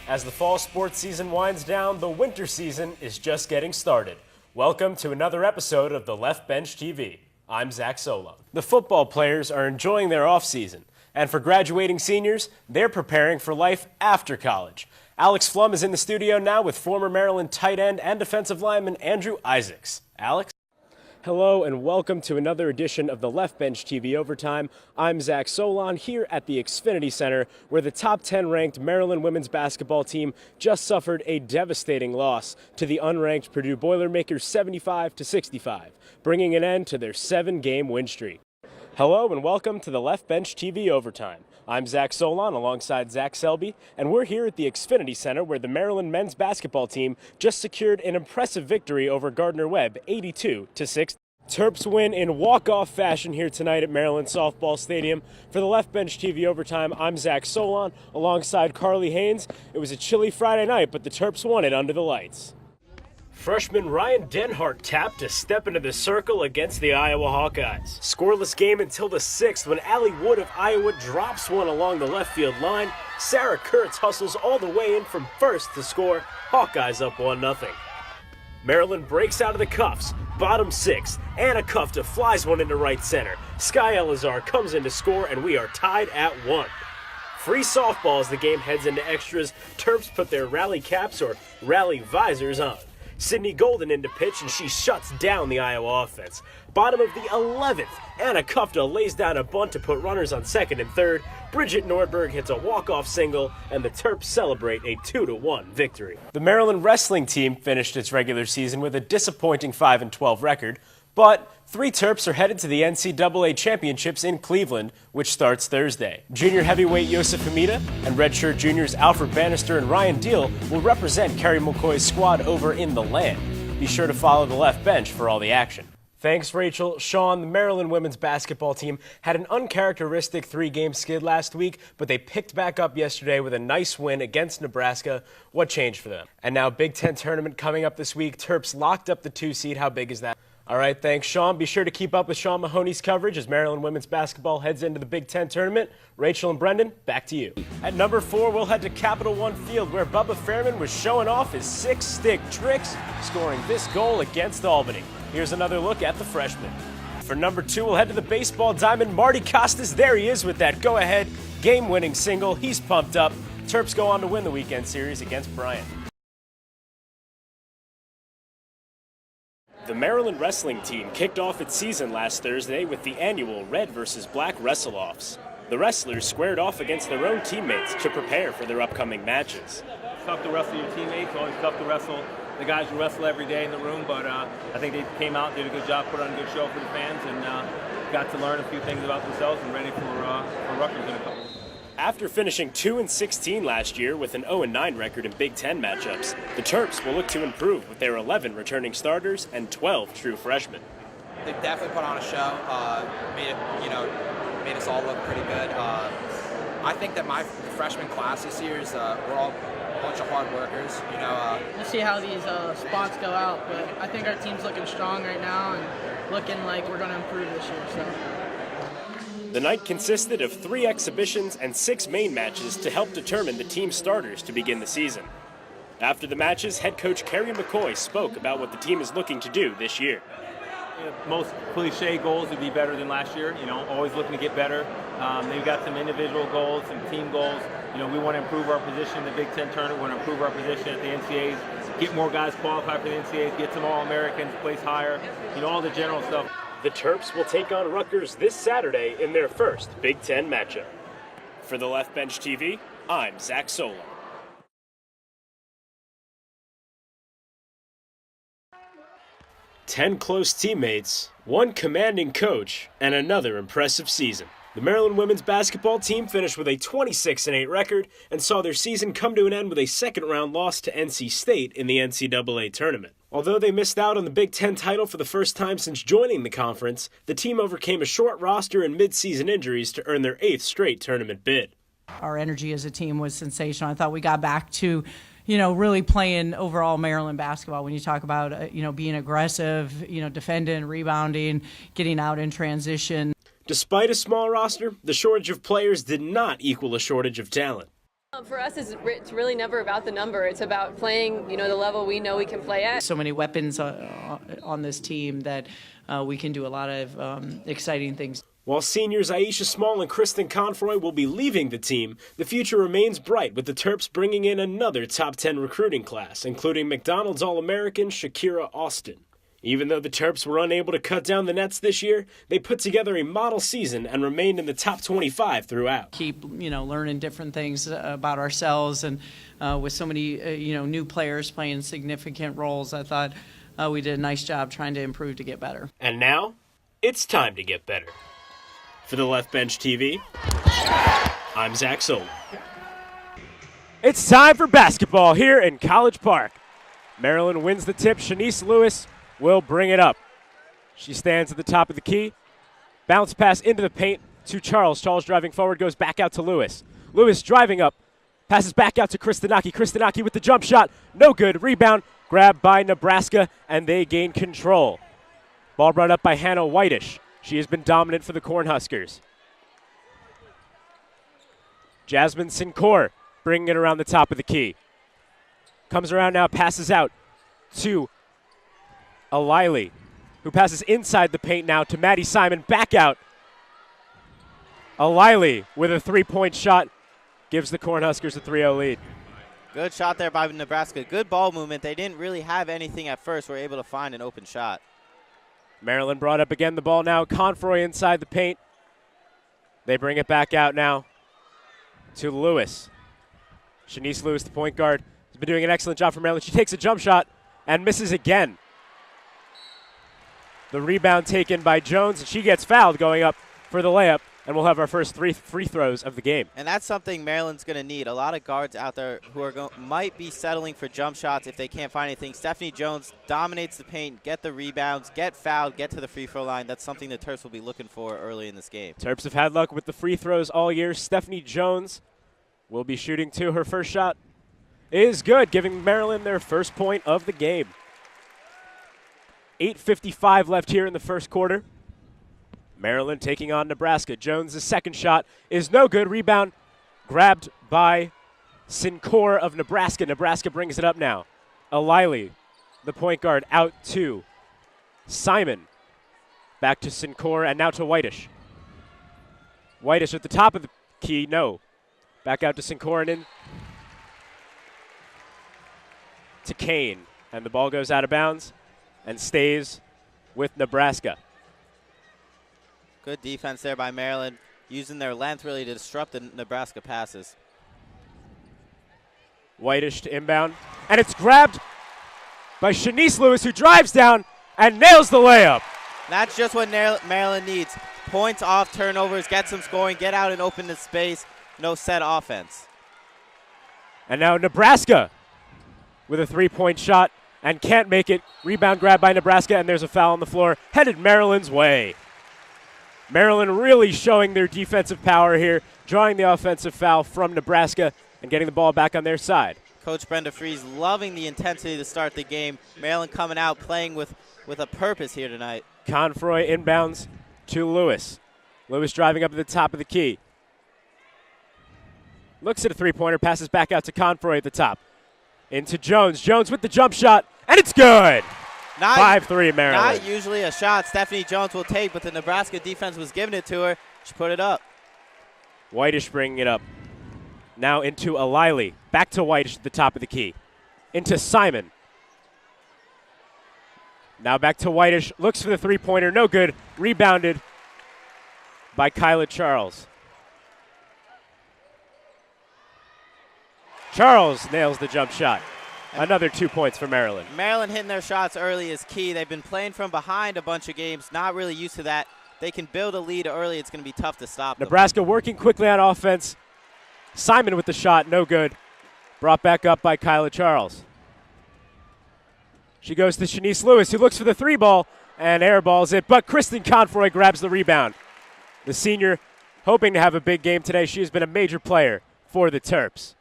As the fall sports season winds down, the winter season is just getting started. Welcome to another episode of the Left Bench TV. I'm Zach Solon. The football players are enjoying their off-season, and for graduating seniors, they're preparing for life after college. Alex Flum is in the studio now with former Maryland tight end and defensive lineman Andrew Isaacs. Alex? Hello and welcome to another edition of the Left Bench TV Overtime. I'm Zach Solon here at the Xfinity Center, where the top 10 ranked Maryland women's basketball team just suffered a devastating loss to the unranked Purdue Boilermakers 75-65, bringing an end to their 7-game win streak. Hello and welcome to the Left Bench TV Overtime. I'm Zach Solon alongside Zach Selby, and we're here at the Xfinity Center where the Maryland men's basketball team just secured an impressive victory over Gardner-Webb 82-60. Terps win in walk-off fashion here tonight at Maryland Softball Stadium. For the Left Bench TV Overtime, I'm Zach Solon alongside Carly Haynes. It was a chilly Friday night, but the Terps won it under the lights. Freshman Ryan Denhart tapped to step into the circle against the Iowa Hawkeyes. Scoreless game until the 6th when Allie Wood of Iowa drops one along the left field line. Sarah Kurtz hustles all the way in from first to score. Hawkeyes up 1-0. Maryland breaks out of the cuffs. Bottom 6. Anna Kufta flies one into right center. Sky Elazar comes in to score, and we are tied at 1. Free softball as the game heads into extras. Terps put their rally caps or rally visors on. Sydney Golden into pitch, and she shuts down the Iowa offense. Bottom of the 11th, Anna Kufta lays down a bunt to put runners on second and third. Bridget Nordberg hits a walk-off single, and the Terps celebrate a 2-1 victory. The Maryland wrestling team finished its regular season with a disappointing 5-12 record, but 3 Terps are headed to the NCAA Championships in Cleveland, which starts Thursday. Junior heavyweight Yosef Hamida and redshirt juniors Alfred Bannister and Ryan Deal will represent Kerry McCoy's squad over in the land. Be sure to follow the Left Bench for all the action. Thanks, Rachel. Sean, the Maryland women's basketball team had an uncharacteristic 3-game skid last week, but they picked back up yesterday with a nice win against Nebraska. What changed for them? And now Big Ten tournament coming up this week. Terps locked up the 2 seed. How big is that? All right, thanks, Sean. Be sure to keep up with Sean Mahoney's coverage as Maryland women's basketball heads into the Big Ten tournament. Rachel and Brendan, back to you. At number 4, we'll head to Capital One Field, where Bubba Fairman was showing off his 6-stick tricks, scoring this goal against Albany. Here's another look at the freshman. For number 2, we'll head to the baseball diamond. Marty Costas, there he is with that go-ahead game-winning single. He's pumped up. Terps go on to win the weekend series against Bryant. The Maryland wrestling team kicked off its season last Thursday with the annual Red vs. Black Wrestle-Offs. The wrestlers squared off against their own teammates to prepare for their upcoming matches. It's tough to wrestle your teammates, always tough to wrestle the guys who wrestle every day in the room, but I think they came out, did a good job, put on a good show for the fans, and got to learn a few things about themselves and ready for Rutgers in a couple. After finishing 2-16 last year with an 0-9 record in Big Ten matchups, the Terps will look to improve with their 11 returning starters and 12 true freshmen. They definitely put on a show, made us all look pretty good. I think that my freshman class this year is we're all a bunch of hard workers. We'll see how these spots go out, but I think our team's looking strong right now and looking like we're going to improve this year. So. The night consisted of 3 exhibitions and 6 main matches to help determine the team starters to begin the season. After the matches, head coach Kerry McCoy spoke about what the team is looking to do this year. Most cliche goals would be better than last year, always looking to get better. They've got some individual goals, some team goals. We want to improve our position in the Big Ten tournament. We want to improve our position at the NCAAs, get more guys qualified for the NCAAs, get some All-Americans, place higher, all the general stuff. The Terps will take on Rutgers this Saturday in their first Big Ten matchup. For the Left Bench TV, I'm Zach Solon. 10 close teammates, 1 commanding coach, and another impressive season. The Maryland women's basketball team finished with a 26-8 record and saw their season come to an end with a second-round loss to NC State in the NCAA tournament. Although they missed out on the Big Ten title for the first time since joining the conference, the team overcame a short roster and mid-season injuries to earn their 8th straight tournament bid. Our energy as a team was sensational. I thought we got back to really playing overall Maryland basketball. When you talk about, being aggressive, defending, rebounding, getting out in transition. Despite a small roster, the shortage of players did not equal a shortage of talent. For us, it's really never about the number. It's about playing, the level we know we can play at. So many weapons on this team that we can do a lot of exciting things. While seniors Aisha Small and Kristen Confroy will be leaving the team, the future remains bright with the Terps bringing in another top 10 recruiting class, including McDonald's All-American Shakira Austin. Even though the Terps were unable to cut down the nets this year, they put together a model season and remained in the top 25 throughout. Keep, learning different things about ourselves, and with so many, new players playing significant roles, I thought we did a nice job trying to improve to get better. And now, it's time to get better. For the Left Bench TV, I'm Zach Solon. It's time for basketball here in College Park. Maryland wins the tip. Shanice Lewis will bring it up. She stands at the top of the key. Bounce pass into the paint to Charles. Charles driving forward, goes back out to Lewis. Lewis driving up, passes back out to Kristanaki. Kristanaki with the jump shot. No good. Rebound grabbed by Nebraska, and they gain control. Ball brought up by Hannah Whitish. She has been dominant for the Cornhuskers. Jasmine Sincor bringing it around the top of the key. Comes around now, passes out to Alili, who passes inside the paint now to Maddie Simon. Back out. Alili with a three-point shot gives the Cornhuskers a 3-0 lead. Good shot there by Nebraska. Good ball movement. They didn't really have anything at first. Were able to find an open shot. Maryland brought up again the ball now. Confroy inside the paint. They bring it back out now to Lewis. Shanice Lewis, the point guard, has been doing an excellent job for Maryland. She takes a jump shot and misses again. The rebound taken by Jones, and she gets fouled going up for the layup, and we'll have our first 3 free throws of the game. And that's something Maryland's going to need. A lot of guards out there who are might be settling for jump shots if they can't find anything. Stephanie Jones dominates the paint, get the rebounds, get fouled, get to the free throw line. That's something the Terps will be looking for early in this game. Terps have had luck with the free throws all year. Stephanie Jones will be shooting two. Her first shot is good, giving Maryland their first point of the game. 8:55 left here in the first quarter. Maryland taking on Nebraska. Jones' second shot is no good. Rebound grabbed by Sincor of Nebraska. Nebraska brings it up now. Alili, the point guard, out to Simon. Back to Sincor and now to Whitish. Whitish at the top of the key, no. Back out to Sincor and in to Kane. And the ball goes out of bounds and stays with Nebraska. Good defense there by Maryland, using their length really to disrupt the Nebraska passes. Whitish to inbound, and it's grabbed by Shanice Lewis, who drives down and nails the layup. That's just what Maryland needs. Points off turnovers, get some scoring, get out and open the space, no set offense. And now Nebraska with a three-point shot and can't make it. Rebound grab by Nebraska, and there's a foul on the floor, headed Maryland's way. Maryland really showing their defensive power here, drawing the offensive foul from Nebraska and getting the ball back on their side. Coach Brenda Fries loving the intensity to start the game. Maryland coming out playing with a purpose here tonight. Confroy inbounds to Lewis. Lewis driving up at the top of the key. Looks at a three-pointer, passes back out to Confroy at the top. Into Jones. Jones with the jump shot, and it's good. 5-3 Maryland. Not usually a shot Stephanie Jones will take, but the Nebraska defense was giving it to her. She put it up. Whitish bringing it up. Now into Alili. Back to Whitish at the top of the key. Into Simon. Now back to Whitish. Looks for the three-pointer. No good. Rebounded by Kyla Charles. Charles nails the jump shot. Another 2 points for Maryland. Maryland hitting their shots early is key. They've been playing from behind a bunch of games, not really used to that. They can build a lead early. It's going to be tough to stop them. Nebraska working quickly on offense. Simon with the shot, no good. Brought back up by Kyla Charles. She goes to Shanice Lewis, who looks for the three ball and airballs it, but Kristen Confroy grabs the rebound. The senior hoping to have a big game today. She has been a major player for the Terps.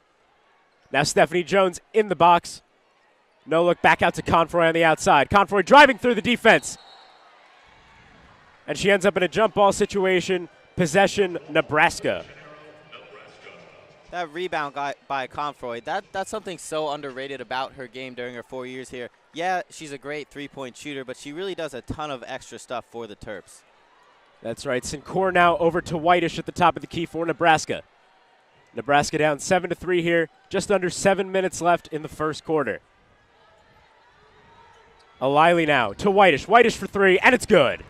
Now Stephanie Jones in the box. No look, back out to Confroy on the outside. Confroy driving through the defense. And she ends up in a jump ball situation. Possession, Nebraska. That rebound by Confroy, that's something so underrated about her game during her 4 years here. Yeah, she's a great three-point shooter, but she really does a ton of extra stuff for the Terps. That's right. Sincor now over to Whitish at the top of the key for Nebraska. Nebraska down 7-3 here, just under 7 minutes left in the first quarter. O'Leary now to Whitish. Whitish for three, and it's good.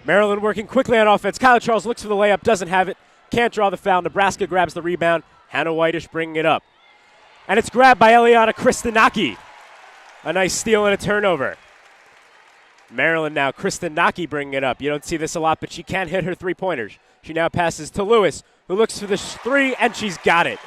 Maryland working quickly on offense. Kyla Charles looks for the layup, doesn't have it, can't draw the foul. Nebraska grabs the rebound. Hannah Whitish bringing it up. And it's grabbed by Eliana Kristanaki. A nice steal and a turnover. Maryland now, Kristanaki bringing it up. You don't see this a lot, but she can hit her three-pointers. She now passes to Lewis, who looks for the three, and she's got it.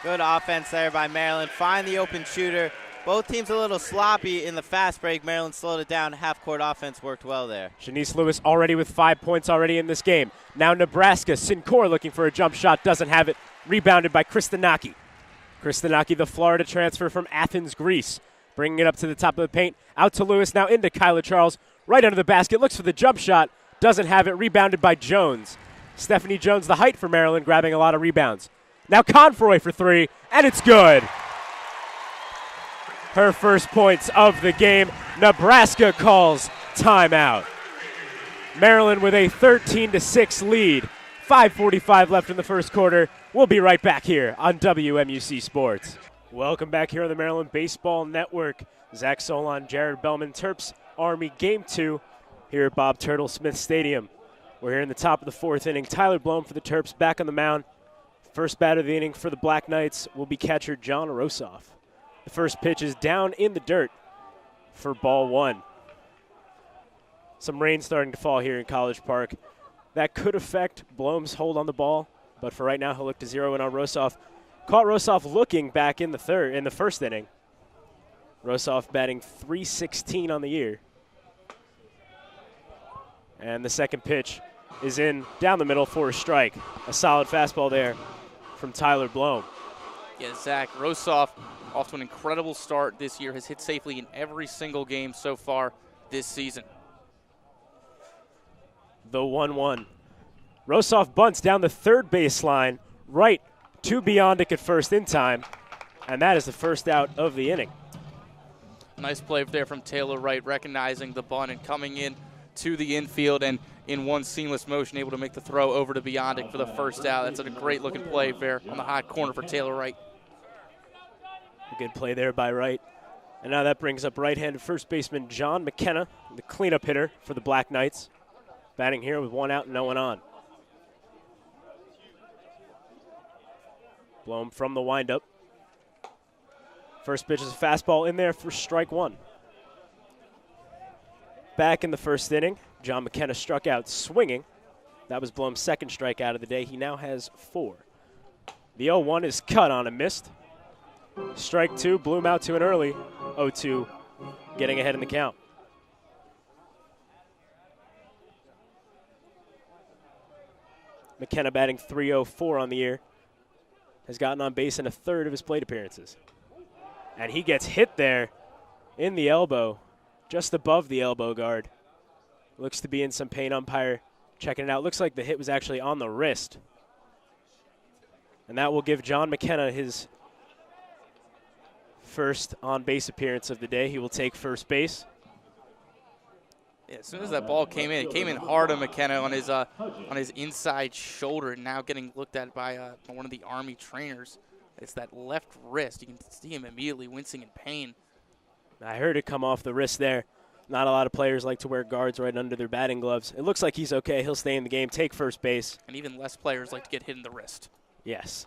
Good offense there by Maryland. Find the open shooter. Both teams a little sloppy in the fast break. Maryland slowed it down. Half-court offense worked well there. Shanice Lewis already with 5 points already in this game. Now Nebraska, Sincor looking for a jump shot, doesn't have it. Rebounded by Kristanaki. Kristanaki, the Florida transfer from Athens, Greece. Bringing it up to the top of the paint. Out to Lewis, now into Kyla Charles. Right under the basket, looks for the jump shot. Doesn't have it, rebounded by Jones. Stephanie Jones, the height for Maryland, grabbing a lot of rebounds. Now Confroy for three, and it's good. Her first points of the game. Nebraska calls timeout. Maryland with a 13-6 lead. 5:45 left in the first quarter. We'll be right back here on WMUC Sports. Welcome back here on the Maryland Baseball Network. Zach Solon, Jared Bellman, Terps Army Game 2 here at Bob Turtle Smith Stadium. We're here in the top of the fourth inning. Tyler Blome for the Terps back on the mound. First batter of the inning for the Black Knights will be catcher John Rosoff. The first pitch is down in the dirt for ball one. Some rain starting to fall here in College Park. That could affect Blome's hold on the ball, but for right now he'll look to zero in on Rosoff. Caught Rosoff looking back in the first inning. Rosoff batting .316 on the year. And the second pitch is in down the middle for a strike. A solid fastball there from Tyler Blome. Yeah, Zach, Rosoff off to an incredible start this year, has hit safely in every single game so far this season. The 1-1. Rosoff bunts down the third baseline, right to Beyondic at first in time, and that is the first out of the inning. Nice play there from Taylor Wright, recognizing the bunt and coming in to the infield and in one seamless motion able to make the throw over to Beyondic for the first out. That's a great-looking play there on the hot corner for Taylor Wright. A good play there by Wright. And now that brings up right-handed first baseman John McKenna, the cleanup hitter for the Black Knights. Batting here with one out and no one on. Blome from the windup. First pitch is a fastball in there for strike one. Back in the first inning, John McKenna struck out swinging. That was Blome's second strikeout of the day. He now has 4. The 0-1 is cut on and missed. Strike two, Bloom out to an early 0-2, getting ahead in the count. McKenna batting .304 on the year. Has gotten on base in a third of his plate appearances. And he gets hit there in the elbow, just above the elbow guard. Looks to be in some pain. Umpire checking it out. Looks like the hit was actually on the wrist. And that will give John McKenna his first on-base appearance of the day. He will take first base. Yeah, as soon as that ball came in, it came in hard on McKenna on his inside shoulder, and now getting looked at by one of the Army trainers. It's that left wrist. You can see him immediately wincing in pain. I heard it come off the wrist there. Not a lot of players like to wear guards right under their batting gloves. It looks like he's okay. He'll stay in the game, take first base. And even less players like to get hit in the wrist. Yes.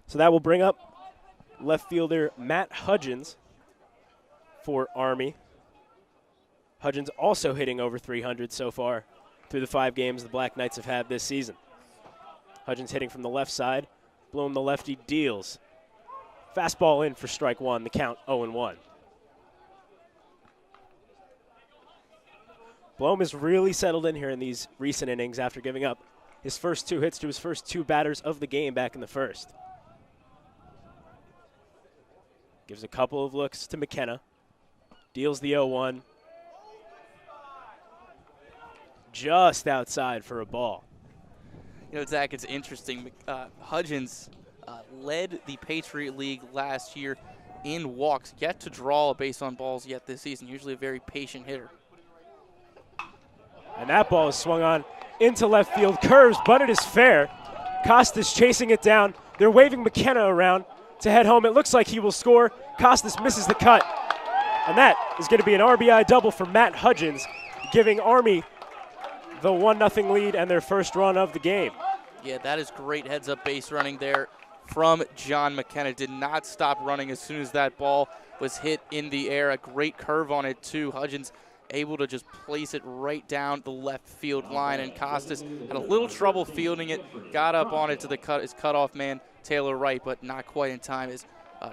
So that will bring up left fielder Matt Hudgens for Army. Hudgens also hitting over 300 so far through the 5 games the Black Knights have had this season. Hudgens hitting from the left side. Bloom, the lefty, deals. Fastball in for strike one, the count 0-1. Bloom has really settled in here in these recent innings after giving up his first 2 hits to his first 2 batters of the game back in the first. Gives a couple of looks to McKenna. Deals the 0-1. just outside for a ball. You know, Zach, it's interesting. Hudgens led the Patriot League last year in walks, yet to draw a base on balls yet this season. Usually a very patient hitter. And that ball is swung on into left field, curves, but it is fair. Costas chasing it down. They're waving McKenna around to head home. It looks like he will score. Costas misses the cut. And that is going to be an RBI double for Matt Hudgens, giving Army the 1-0 lead and their first run of the game. Yeah, that is great heads-up base running there from John McKenna. Did not stop running as soon as that ball was hit in the air. A great curve on it, too. Hudgens able to just place it right down the left field line, and Costas had a little trouble fielding it, got up on it to his cutoff man, Taylor Wright, but not quite in time. Is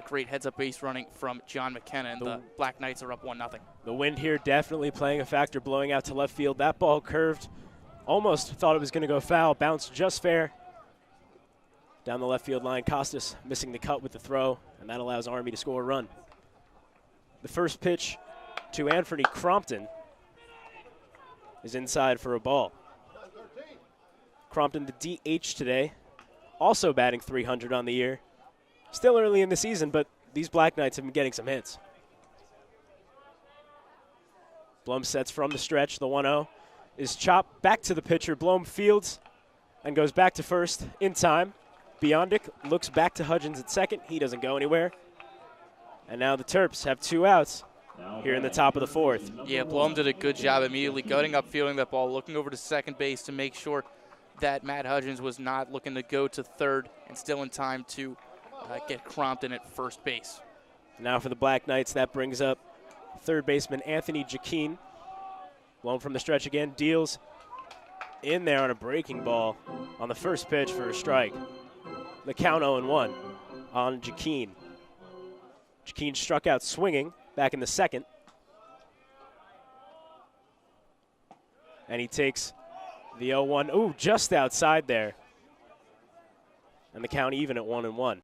great heads-up base running from John McKenna, and the Black Knights are up 1-0. The wind here definitely playing a factor, blowing out to left field. That ball curved, almost thought it was going to go foul, bounced just fair down the left field line. Costas missing the cut with the throw, and that allows Army to score a run. The first pitch to Anthony Crompton is inside for a ball. Crompton, the DH today, also batting .300 on the year. Still early in the season, but these Black Knights have been getting some hits. Blum sets from the stretch. The 1-0 is chopped back to the pitcher. Blum fields and goes back to first in time. Biondic looks back to Hudgens at second. He doesn't go anywhere. And now the Terps have 2 outs here in the top of the 4th. Yeah, Blum did a good job immediately going up, fielding that ball, looking over to second base to make sure that Matt Hudgens was not looking to go to third, and still in time to get Crompton at first base. Now for the Black Knights, that brings up third baseman Anthony Jaquin. Blown from the stretch again, deals in there on a breaking ball on the first pitch for a strike. The count 0-1 on Jaquin. Jaquin struck out swinging back in the second. And he takes the 0-1. Ooh, just outside there. And the count even at 1-1.